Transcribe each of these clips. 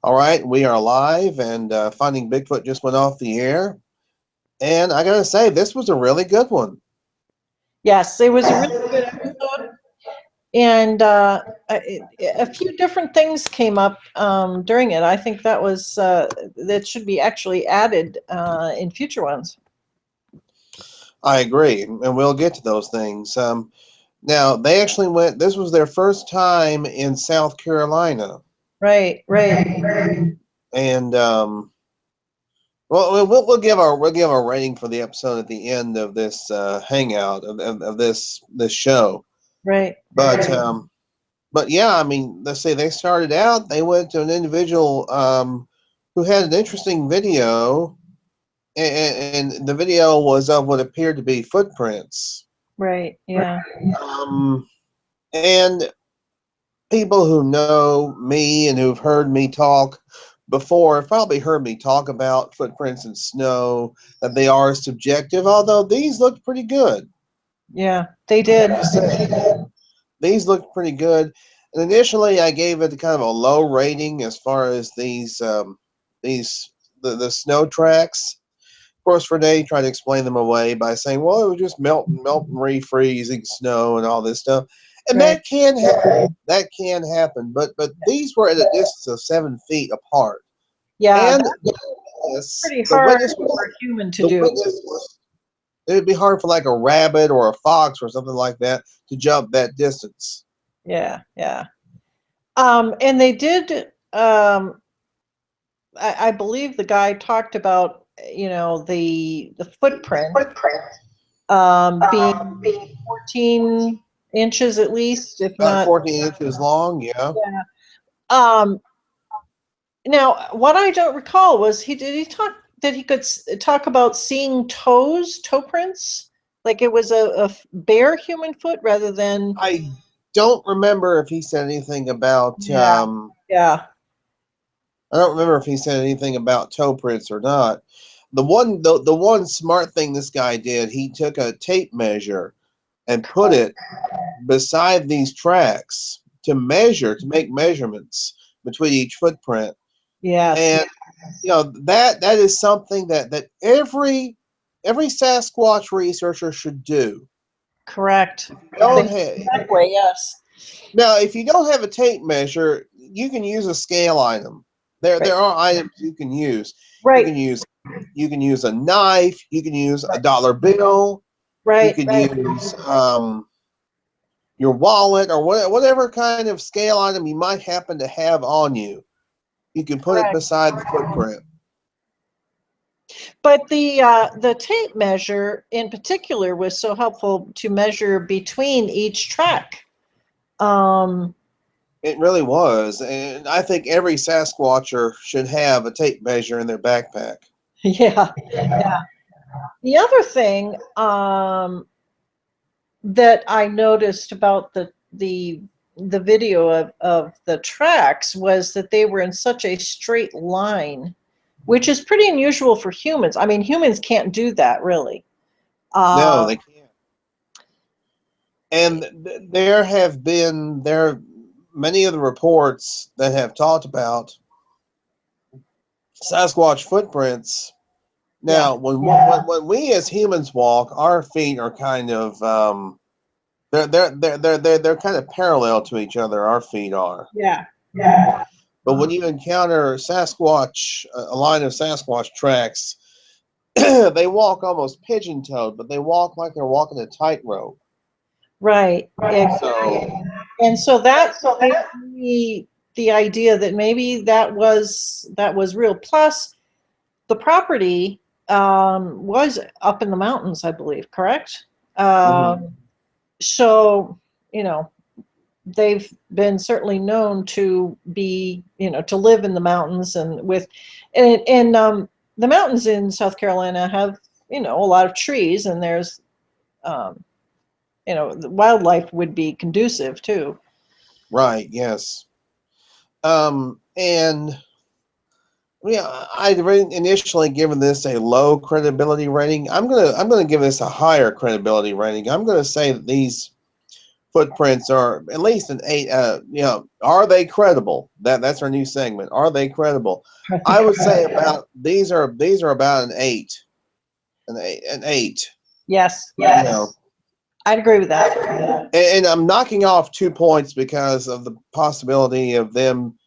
All right, we are live, and Finding Bigfoot just went off the air. And I gotta say, this was a really good one. Yes, it was a really good episode, and a few different things came up during it. I think that should be actually added in future ones. I agree, and we'll get to those things. Now, they actually went, this was their first time in South Carolina. Right, right. And, well, we'll give our rating for the episode at the end of this hangout of this show. Right. But yeah, I mean, let's say they started out. They went to an individual who had an interesting video, and the video was of what appeared to be footprints. Right. Yeah. Um, and people who know me and who've heard me talk before have probably heard me talk about footprints in snow, that they are subjective, although these looked pretty good. Yeah, they did. These looked pretty good. And initially, I gave it kind of a low rating as far as these the snow tracks. Of course, Renee tried to explain them away by saying, "Well, it was just melting, refreezing snow and all this stuff," and Right. that can happen. That can happen. But these were at a distance of 7 feet apart, Yeah, and that's yes, pretty hard for a human to the do. witness was. It would be hard for like a rabbit or a fox or something like that to jump that distance. Yeah, yeah. And they did. I believe the guy talked about, the footprint being 14 inches at least, if About not. 14 inches long, yeah. Yeah. Um, Now, what I don't recall was he talk that he could talk about seeing toe prints, like it was a bare human foot rather than. I don't remember if he said anything about. Yeah, yeah, I don't remember if he said anything about toe prints or not. The one smart thing this guy did, he took a tape measure and put it beside these tracks to make measurements between each footprint. yes, And that is something that every Sasquatch researcher should do. correct. Don't Think have, that way, yes. Now, if you don't have a tape measure, you can use a scale item. There Right, there are items you can use. You right, can use you can use a knife. You can use a right, dollar bill. You right, can right, use your wallet or whatever kind of scale item you might happen to have on you. You can put it correct. beside the footprint. But the tape measure in particular was so helpful to measure between each track. Um, It really was, and I think every Sasquatcher should have a tape measure in their backpack. yeah, yeah. The other thing that I noticed about the video of the tracks was that they were in such a straight line, which is pretty unusual for humans. I mean, humans can't do that really. No, Uh, they can't. And there many of the reports that have talked about Sasquatch footprints. yeah, Now, when we as humans walk, our feet are kind of they're kind of parallel to each other. Our feet are. yeah, But when you encounter Sasquatch, a line of Sasquatch tracks, they walk almost pigeon-toed, but they walk like they're walking a tightrope. right. So And so that gave me the idea that maybe that was real. Plus, the property was up in the mountains, I believe. Correct. mhm. So you know they've been certainly known to be, to live in the mountains and and the mountains in South Carolina have, a lot of trees, and there's, um, the wildlife would be conducive too. Right, yes. And yeah, I'd initially given this a low credibility rating. I'm gonna give this a higher credibility rating. I'm gonna say that these footprints are at least an 8. Are they credible? That's our new segment. Are they credible? I would say about these are about an 8, an 8. Yes, You know, I'd agree with that. and I'm knocking off 2 points because of the possibility of them,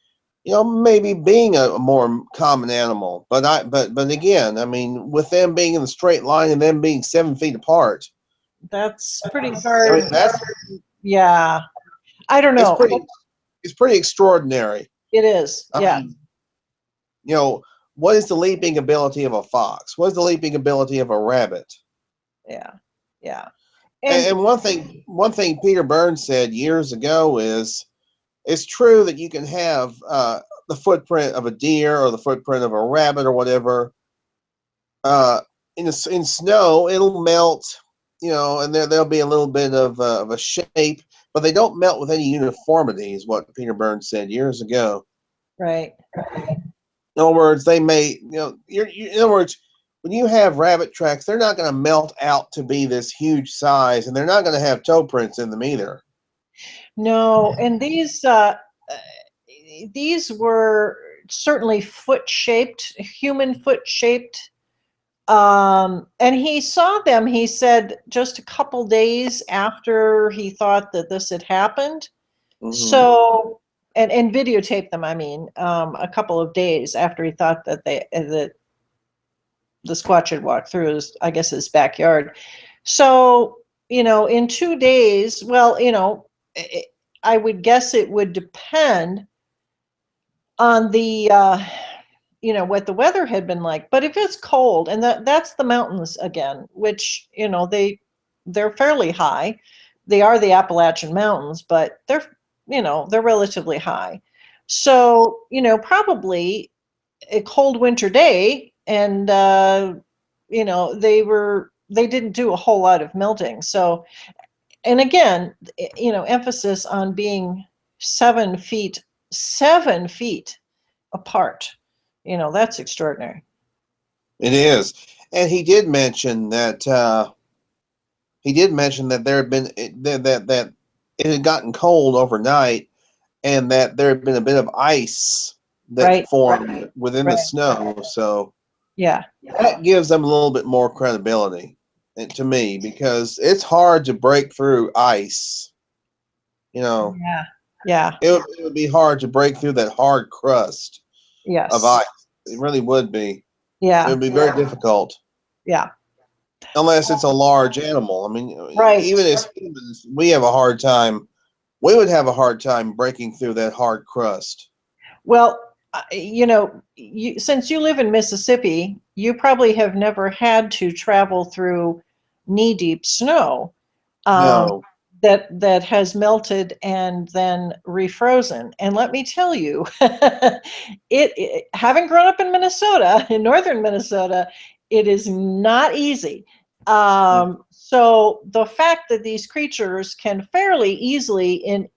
maybe being a more common animal. But again, I mean, with them being in the straight line and them being 7 feet apart, That's pretty I mean hard. that's Yeah, I don't it's know. pretty extraordinary. It is. I Yeah, mean, you know, what is the leaping ability of a fox? What is the leaping ability of a rabbit? yeah, yeah. And, And and one thing Peter Burns said years ago is it's true that you can have the footprint of a deer or the footprint of a rabbit or whatever uh, in snow. It'll melt, and there'll be a little bit of a shape, but they don't melt with any uniformity, is what Peter Burns said years ago. right. In other words, they may, in other words, when you have rabbit tracks, they're not going to melt out to be this huge size, and they're not going to have toe prints in them either. No, and these were certainly foot shaped, human foot shaped. And he saw them, he said, just a couple days after he thought that this had happened. Mm-hmm. So, and videotaped them, I mean, a couple of days after he thought that the Squatch had walked through his, I guess, his backyard. So, in 2 days, well, I would guess it would depend on the what the weather had been like. But if it's cold, and that's the mountains again, which they're fairly high. They are the Appalachian Mountains, but they're relatively high. So probably a cold winter day, and they didn't do a whole lot of melting. So, and again, emphasis on being 7 feet apart. That's extraordinary. It is, and he did mention that there had been that it had gotten cold overnight, and that there had been a bit of ice that Right, formed within the right. snow. So Yeah, that gives them a little bit more credibility to me, because it's hard to break through ice. You know, yeah, yeah, it would be hard to break through that hard crust of yes, ice. It really would be. It yeah, would be very difficult yeah, unless it's a large animal. I mean, right. even as humans, we have a hard time. We would have a hard time breaking through that hard crust. Well, since you live in Mississippi, you probably have never had to travel through knee-deep snow. Um, No. that has melted and then refrozen. And let me tell you, having grown up in Minnesota, in northern Minnesota, it is not easy. So the fact that these creatures can fairly easily, and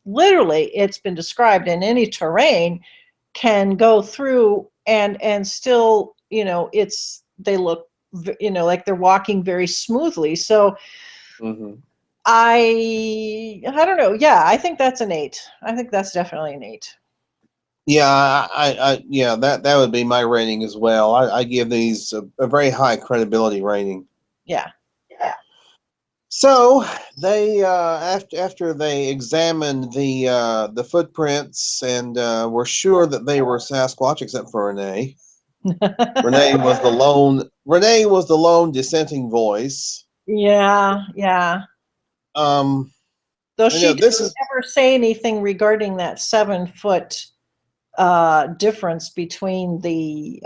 literally, it's been described in any terrain, can go through and still, they look, like they're walking very smoothly. So Mm-hmm. I don't know. Yeah, I think that's an 8. I think that's definitely an 8. Yeah, yeah, that would be my rating as well. I give these a very high credibility rating. Yeah. So they after they examined the footprints and were sure that they were Sasquatch, except for Renee. Renee was the lone dissenting voice. Yeah, yeah. Um, Though I she know didn't this is ever say anything regarding that 7 foot difference between the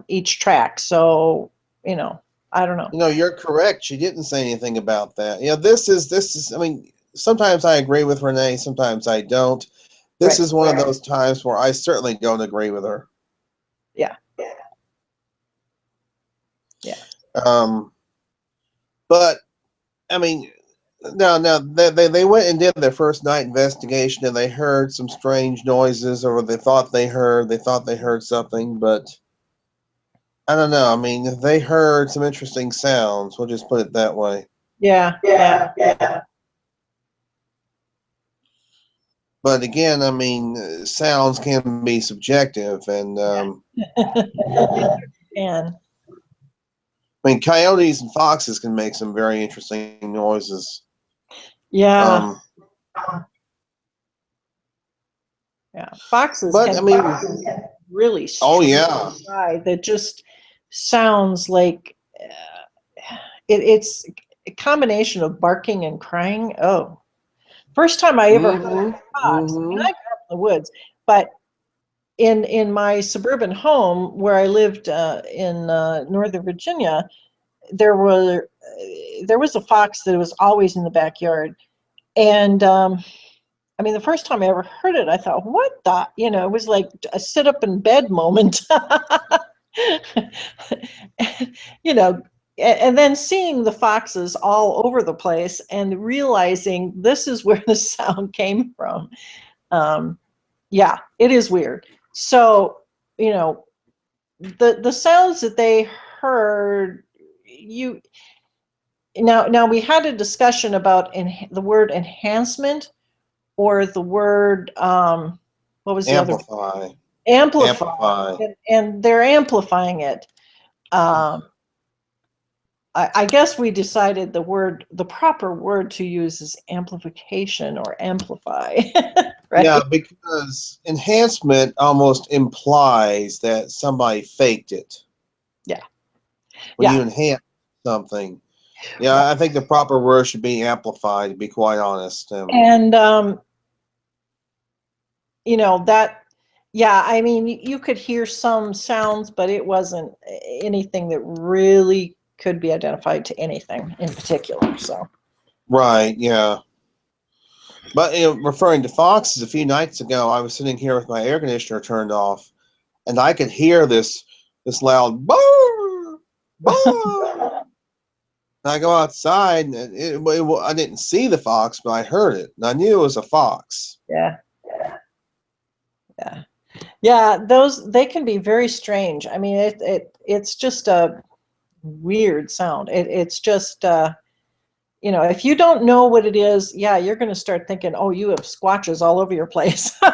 each track. So, I don't know. you're correct. She didn't say anything about that. This is. I mean, sometimes I agree with Renee, sometimes I don't. This Right. is one of those times where I certainly don't agree with her. Yeah. Yeah. Um, but I mean, now they went and did their first night investigation, and they heard some strange noises, or they thought they heard something, but I don't know. I mean, they heard some interesting sounds. We'll just put it that way. Yeah, yeah. But again, I mean, sounds can be subjective, and And I mean, coyotes and foxes can make some very interesting noises. yeah, Um, yeah. Foxes but can I mean, really oh strange yeah, cry that just sounds like it's a combination of barking and crying. Oh, first time I ever heard mm-hmm, fox. I mean, mm-hmm. I grew up in the woods, but in my suburban home where I lived in Northern Virginia, there were there was a fox that was always in the backyard, and I mean, the first time I ever heard it, I thought, what the, it was like a sit up in bed moment. you know, and then seeing the foxes all over the place and realizing this is where the sound came from. Um, yeah, it is weird. So, you know, the sounds that they heard, you now we had a discussion about the word enhancement or the word what was the other, Amplify, amplify, amplify. and they're amplifying it. um, I guess we decided the proper word to use is amplification or amplify. Yeah, Right. because enhancement almost implies that somebody faked it. Yeah, When you yeah. enhance something, yeah, Right. I think the proper word should be amplified. To be quite honest, And that, yeah, I mean, you could hear some sounds, but it wasn't anything that really could be identified to anything in particular. So right, yeah. But referring to foxes, a few nights ago, I was sitting here with my air conditioner turned off, and I could hear this loud "bark, bark." And I go outside, and I didn't see the fox, but I heard it, and I knew it was a fox. yeah, yeah, yeah. Those, they can be very strange. I mean, it's just a weird sound. It's just if you don't know what it is, yeah, you're going to start thinking, oh, you have squatches all over your place. And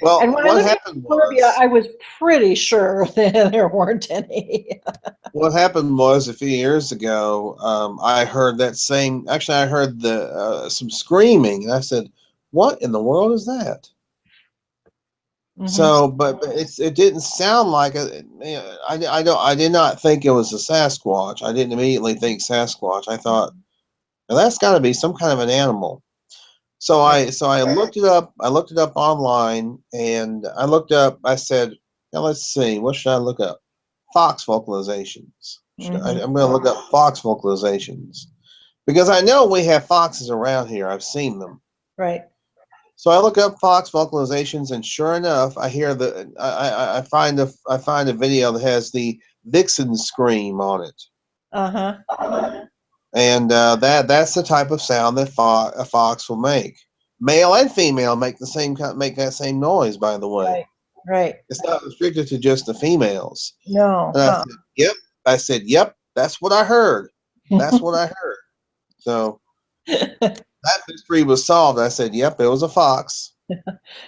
Well, when I what lived in happened Colombia, was I was pretty sure that there weren't any. what happened was a few years ago. I heard that same. Actually, I heard the some screaming, and I said, "What in the world is that?" Hmm. So, but it didn't sound like a. I did not think it was a Sasquatch. I didn't immediately think Sasquatch. I thought, well, that's got to be some kind of an animal. Right. So I looked it up. I looked it up online, and I looked up. I said, now let's see, what should I look up? Fox vocalizations. Hmm. I'm going to look up fox vocalizations because I know we have foxes around here. I've seen them. Right. So I look up fox vocalizations, and sure enough, I hear I find a video that has the vixen scream on it, Uh-huh. and that's the type of sound that a fox will make. Male and female make that same noise. By the way, Right. Right. it's not restricted to just the females. No. And I Huh. said, "Yep." I said, "Yep." That's what I heard. That's what I heard. So that mystery was solved. I said, "Yep, it was a fox."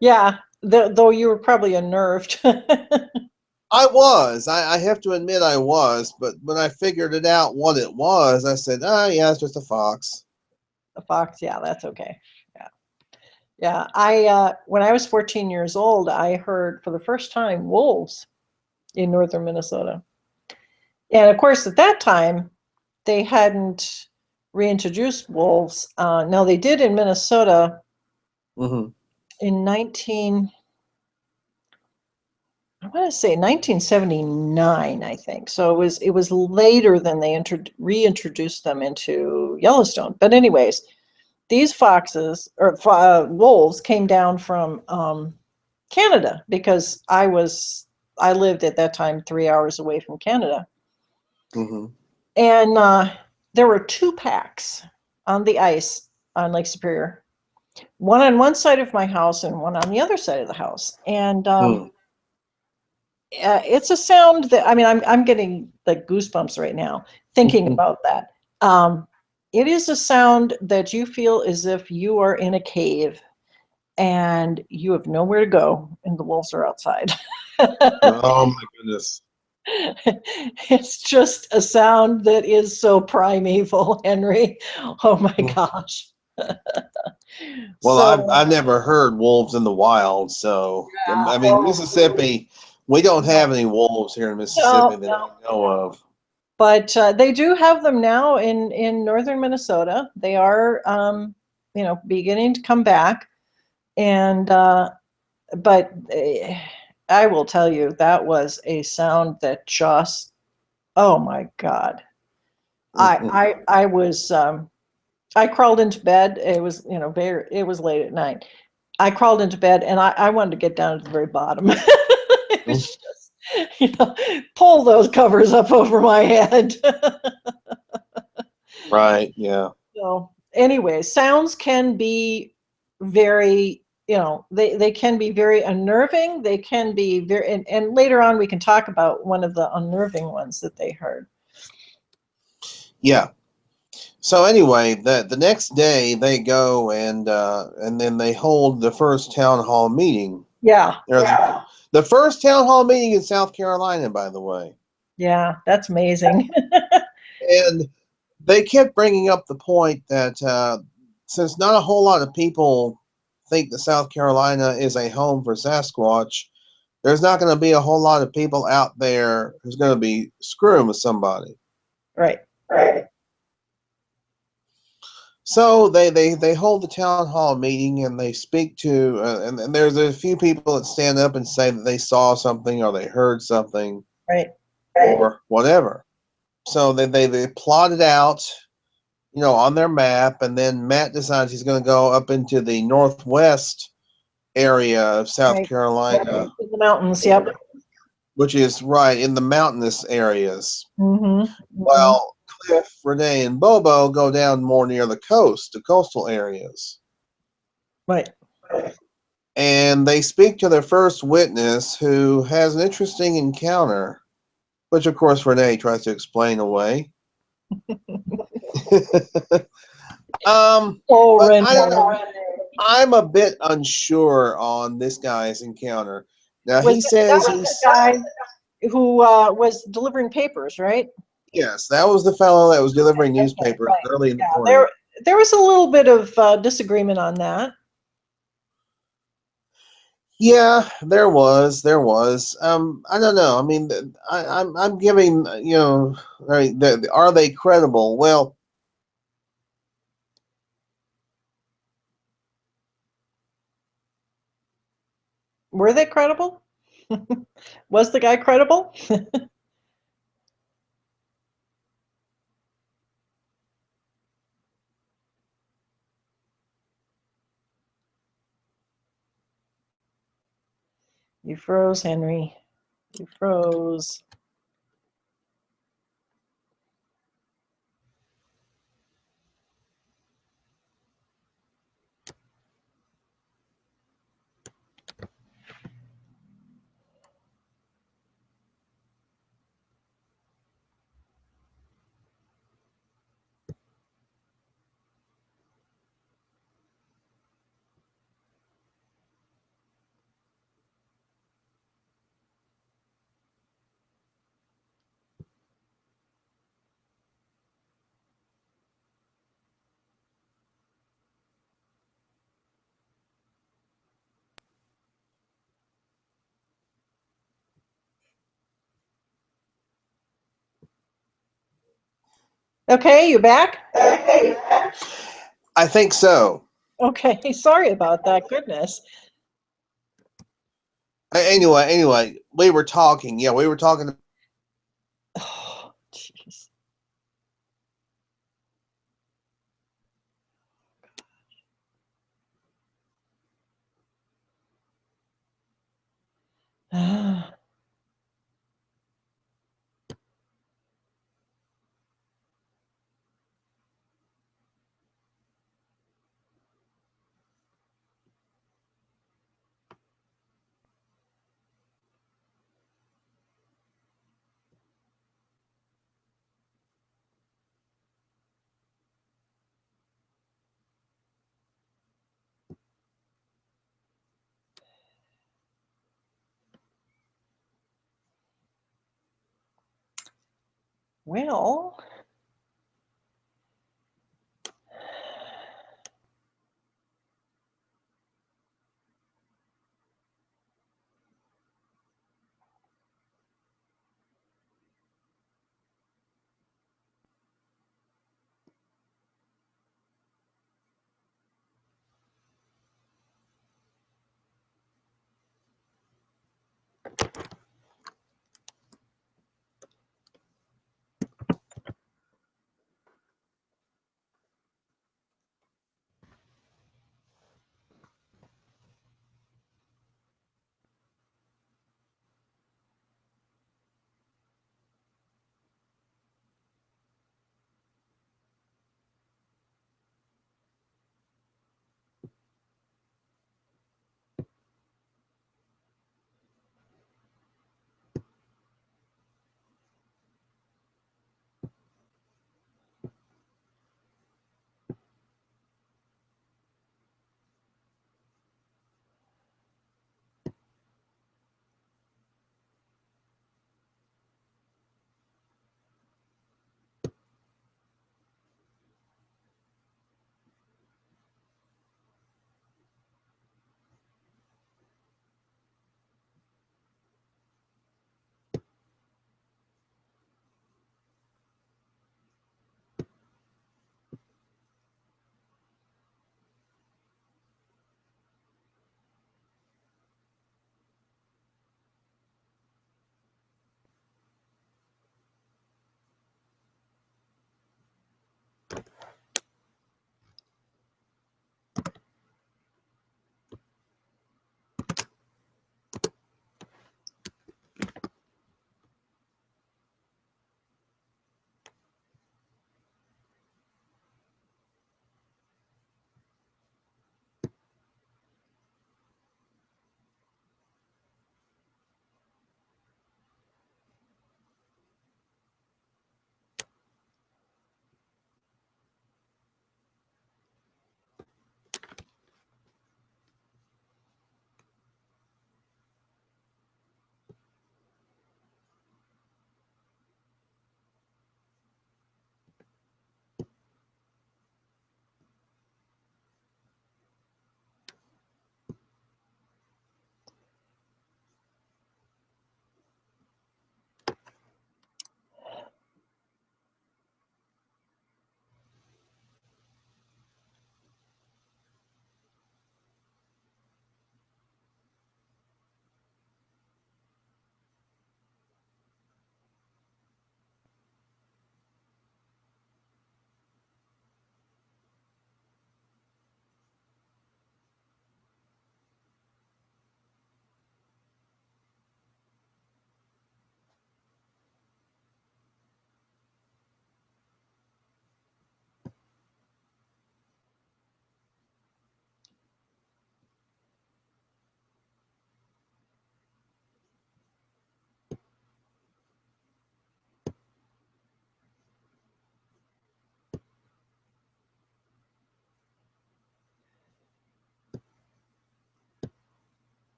Yeah. Though you were probably unnerved. I was. I have to admit I was, but when I figured it out what it was, I said, "Ah, yeah, it's just a fox." A fox. Yeah, that's okay. Yeah. Yeah. When I was 14 years old, I heard for the first time wolves in northern Minnesota. And of course, at that time, they hadn't reintroduced wolves. Now they did in Minnesota Hmm. in 19, I want to say 1979, I think. So it was later than they reintroduced them into Yellowstone. But anyways, these foxes or wolves came down from Canada because I lived at that time 3 hours away from Canada, Hmm. and there were two packs on the ice on Lake Superior, one on one side of my house and one on the other side of the house. And Hmm. it's a sound that, I mean, I'm getting like goosebumps right now thinking about that. Um, it is a sound that you feel as if you are in a cave and you have nowhere to go and the wolves are outside. Oh my goodness. It's just a sound that is so primeval, Henry. Oh my gosh. Well, So, I've never heard wolves in the wild, so yeah, I mean oh, Mississippi, we don't no, have any wolves here in Mississippi no, that I know of. but they do have them now in northern Minnesota. They are, beginning to come back, and but I will tell you that was a sound that just, oh my God. I was I crawled into bed. It was, it was late at night. I crawled into bed and I wanted to get down to the very bottom. It was just, pull those covers up over my head. Right, yeah. So anyway, sounds can be very, they can be very unnerving. They can be very, and later on we can talk about one of the unnerving ones that they heard. Yeah. So anyway, the next day they go and then they hold the first town hall meeting. Yeah, There's the first town hall meeting in South Carolina, by the way. yeah, that's amazing. And they kept bringing up the point that since not a whole lot of people think that South Carolina is a home for Sasquatch, there's not going to be a whole lot of people out there who's going to be screwing with somebody. Right. So they hold the town hall meeting and they speak to and there's a few people that stand up and say that they saw something or they heard something Right. or whatever. So they plot it out, on their map, and then Matt decides he's going to go up into the northwest area of South Right. Carolina, In the mountains. Yep. which is right in the mountainous areas, Mm-hmm. Mm-hmm. while Cliff, Renee, and Bobo go down more near the coast, the coastal areas. Right. And they speak to their first witness who has an interesting encounter, which of course Renee tries to explain away. Oh, But I don't know. Renee. I'm a bit unsure on this guy's encounter. Now he That says was the he's guy who was delivering papers, right? yes, that was the fellow that was delivering Okay, newspapers right. early in the Yeah, morning. there was a little bit of disagreement on that. Yeah, there was. I don't know. I mean, I'm giving, right, are they credible? Well, Were they credible? Was the guy credible? You froze, Henry. You froze. Okay, you back? I think so. Okay, sorry about that. Goodness. Anyway, we were talking. Yeah, we were talking. Oh, jeez. Well,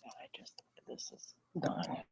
I just this is done.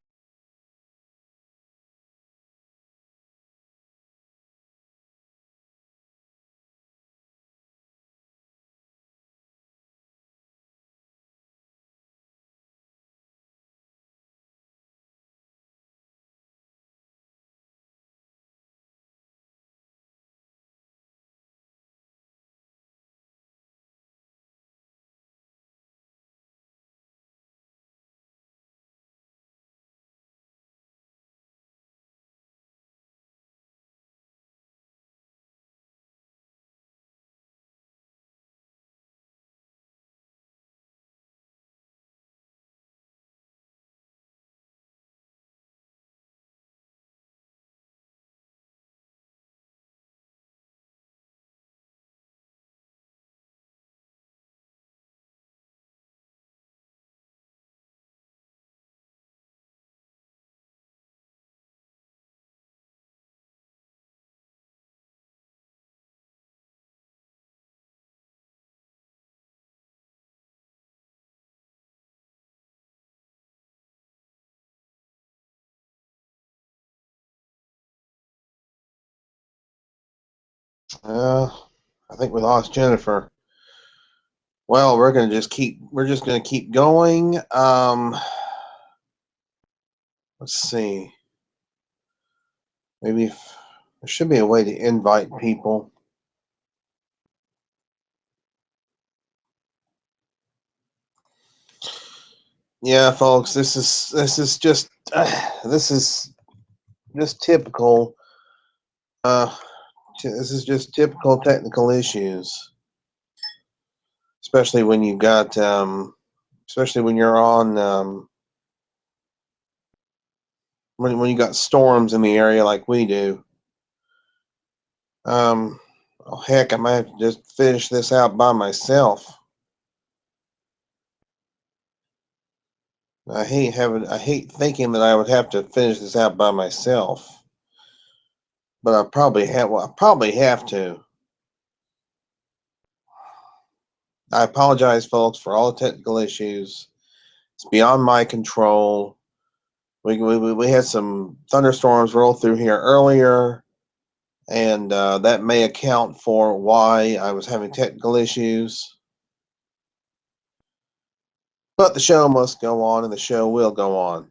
I think we lost Jennifer. Well, we're just gonna keep going. Let's see. Maybe there should be a way to invite people. Yeah, folks, this is just typical. Uh, this is just typical technical issues, especially when you got especially when you're on when you got storms in the area like we do. Um, oh heck, I might have to just finish this out by myself. I hate thinking that I would have to finish this out by myself, but I probably have. Well, I probably have to. I apologize, folks, for all the technical issues. It's beyond my control. We had some thunderstorms roll through here earlier, and that may account for why I was having technical issues. But the show must go on, and the show will go on.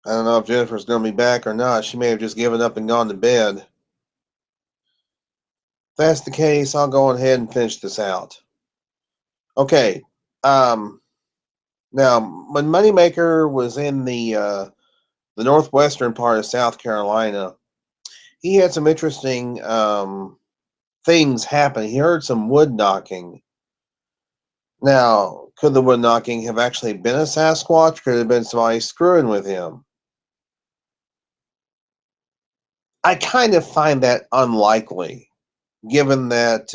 I don't know if Jennifer's going to be back or not. She may have just given up and gone to bed. If that's the case, I'll go ahead and finish this out. Okay. Um, Now, when Moneymaker was in the northwestern part of South Carolina, he had some interesting things happen. He heard some wood knocking. Now, could the wood knocking have actually been a Sasquatch? Could it have been somebody screwing with him? I kind of find that unlikely, given that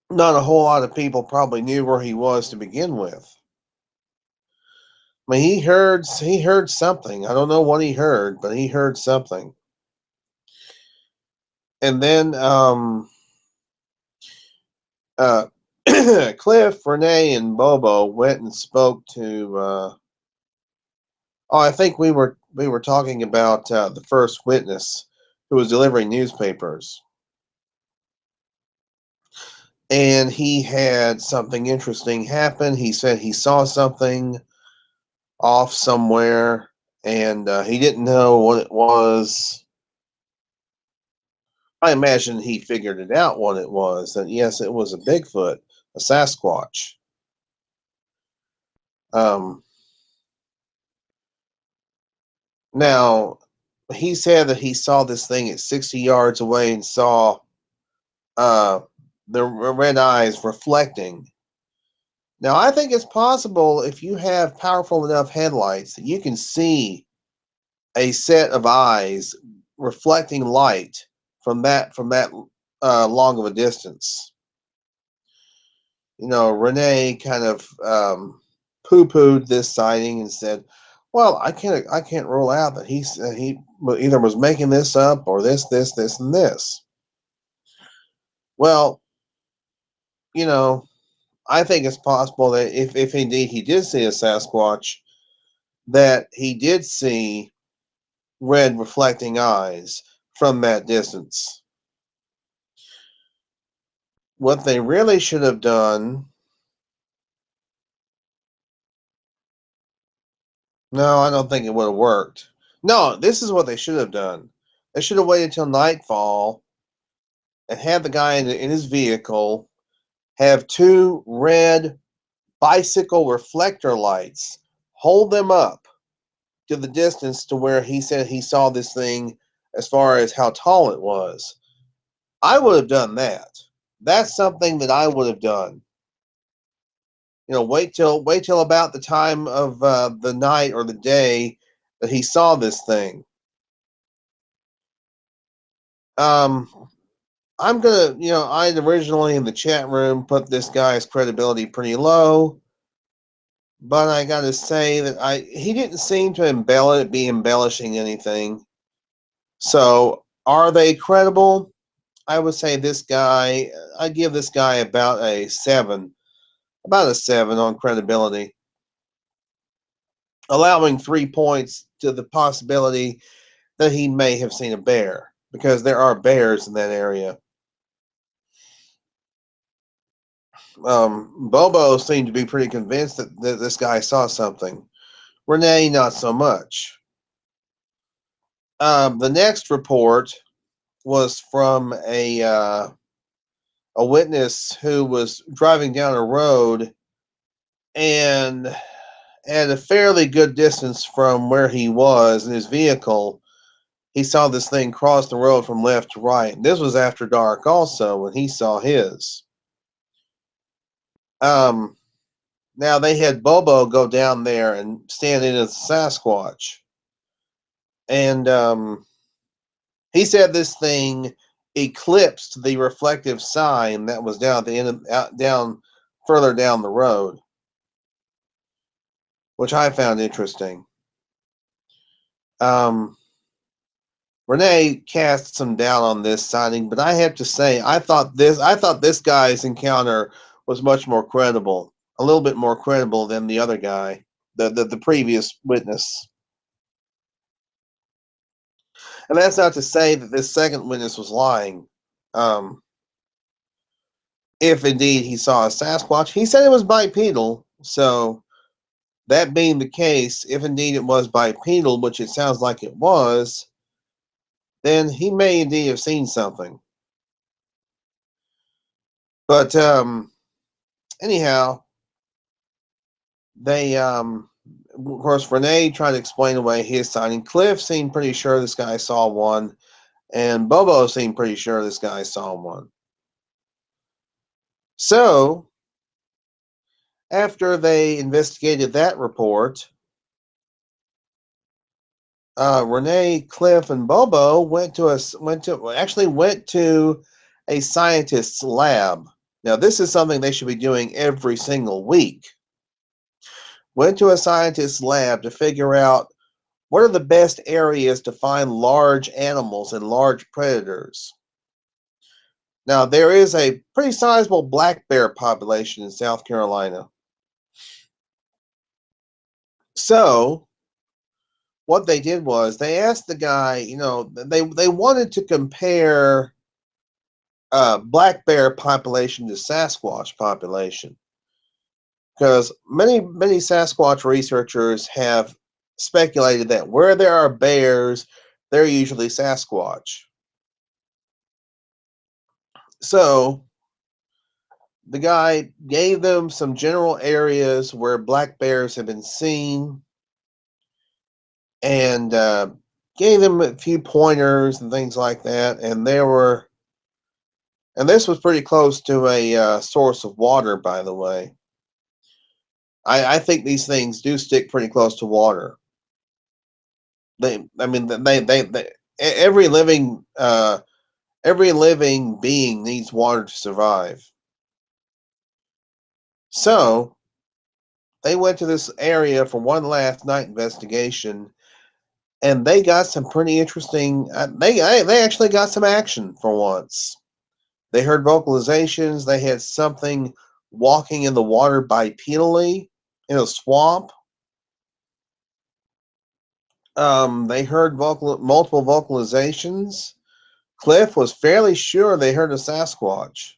not a whole lot of people probably knew where he was to begin with. I mean, he heard something. I don't know what he heard, but he heard something. And then uh, Cliff, Renee, and Bobo went and spoke to. I think we were talking about the first witness who was delivering newspapers, and he had something interesting happen. He said he saw something off somewhere, and he didn't know what it was. I imagine he figured it out what it was. That yes, it was a Bigfoot, a Sasquatch. Um, Now, he said that he saw this thing at 60 yards away and saw uh, the red eyes reflecting. Now, I think it's possible if you have powerful enough headlights that you can see a set of eyes reflecting light from that long of a distance. You know, Renee kind of poo-pooed this sighting and said, "Well, I can't rule out that he either was making this up or this, and this." Well, you know, I think it's possible that if indeed he did see a Sasquatch, that he did see red reflecting eyes from that distance. What they really should have done, no, I don't think it would have worked. No, this is what they should have done. They should have waited till nightfall and had the guy in his vehicle have two red bicycle reflector lights, hold them up to the distance to where he said he saw this thing as far as how tall it was. I would have done that. That's something that I would have done. Wait till about the time of the night or the day that he saw this thing. Um, I'm gonna, I'd originally in the chat room put this guy's credibility pretty low, but I gotta say that he didn't seem to be embellishing anything. So, are they credible? I would say this guy. I give this guy about a seven on credibility, allowing 3 points to the possibility that he may have seen a bear because there are bears in that area. Bobo seemed to be pretty convinced that this guy saw something. Renee, not so much. The next report was from a witness who was driving down a road and at a fairly good distance from where he was in his vehicle, he saw this thing cross the road from left to right. This was after dark also when he saw his. Um, Now they had Bobo go down there and stand in as a Sasquatch. And he said this thing eclipsed the reflective sign that was down at the end down further down the road, which I found interesting. Um, Renee cast some doubt on this sighting, but I have to say I thought this guy's encounter was much more credible, a little bit more credible than the other guy, the previous witness. And that's not to say that this second witness was lying. Um, if indeed he saw a Sasquatch, he said it was bipedal. So that being the case, if indeed it was bipedal, which it sounds like it was, then he may indeed have seen something. But anyhow, they of course Renee tried to explain away his sighting. Cliff seemed pretty sure this guy saw one, and Bobo seemed pretty sure this guy saw one. So after they investigated that report, Renee, Cliff, and Bobo went to a scientist's lab. Now, this is something they should be doing every single week. Went to a scientist's lab to figure out what are the best areas to find large animals and large predators. Now, there is a pretty sizable black bear population in South Carolina. So, what they did was they asked the guy, they wanted to compare black bear population to Sasquatch population because many Sasquatch researchers have speculated that where there are bears, they're usually Sasquatch. So the guy gave them some general areas where black bears have been seen and gave them a few pointers and things like that. And this was pretty close to a source of water, by the way. I think these things do stick pretty close to water. I mean, every living being needs water to survive. So They went to this area for one last night investigation, and they got some pretty interesting. They actually got some action for once. They heard vocalizations. They had something walking in the water bipedally in a swamp. They heard multiple vocalizations. Cliff was fairly sure they heard a Sasquatch.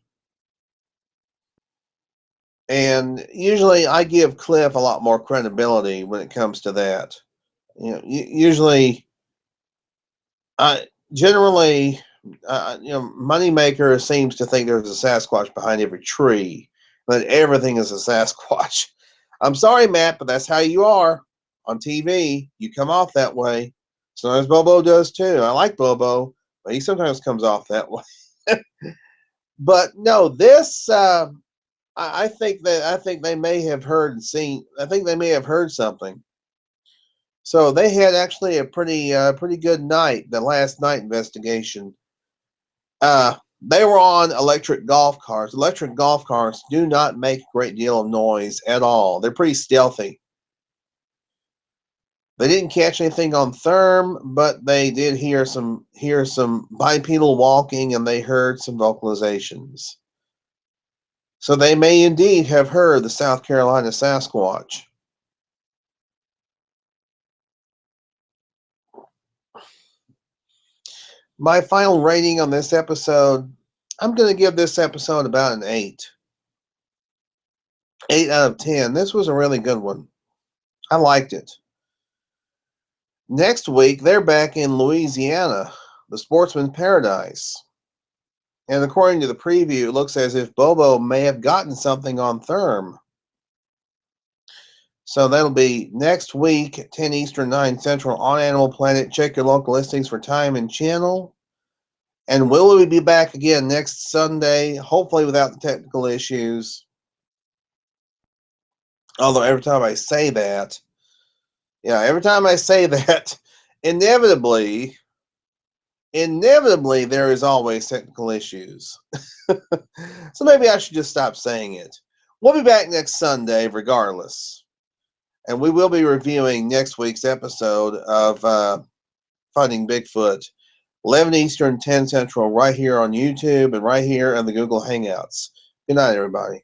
And usually I give Cliff a lot more credibility when it comes to that. Usually, generally, Moneymaker seems to think there's a Sasquatch behind every tree, that everything is a Sasquatch. I'm sorry, Matt, but that's how you are on TV. You come off that way. Sometimes Bobo does too. I like Bobo, but he sometimes comes off that way. But no, this I think they may have heard and seen. I think they may have heard something. So they had actually a pretty good night. The last night investigation. They were on electric golf cars. Electric golf cars do not make a great deal of noise at all. They're pretty stealthy. They didn't catch anything on therm, but they did hear some bipedal walking, and they heard some vocalizations. So they may indeed have heard the South Carolina Sasquatch. My final rating on this episode, I'm going to give this episode about an 8. 8 out of 10. This was a really good one. I liked it. Next week, they're back in Louisiana, the Sportsman's Paradise. And according to the preview, it looks as if Bobo may have gotten something on therm. So that'll be next week, 10 Eastern, 9 Central on Animal Planet. Check your local listings for time and channel. And will we be back again next Sunday, hopefully without the technical issues. Although every time I say that, inevitably there is always technical issues. So maybe I should just stop saying it. We'll be back next Sunday regardless. And we will be reviewing next week's episode of Finding Bigfoot, 11 Eastern, 10 Central, right here on YouTube and right here on the Google Hangouts. Good night, everybody.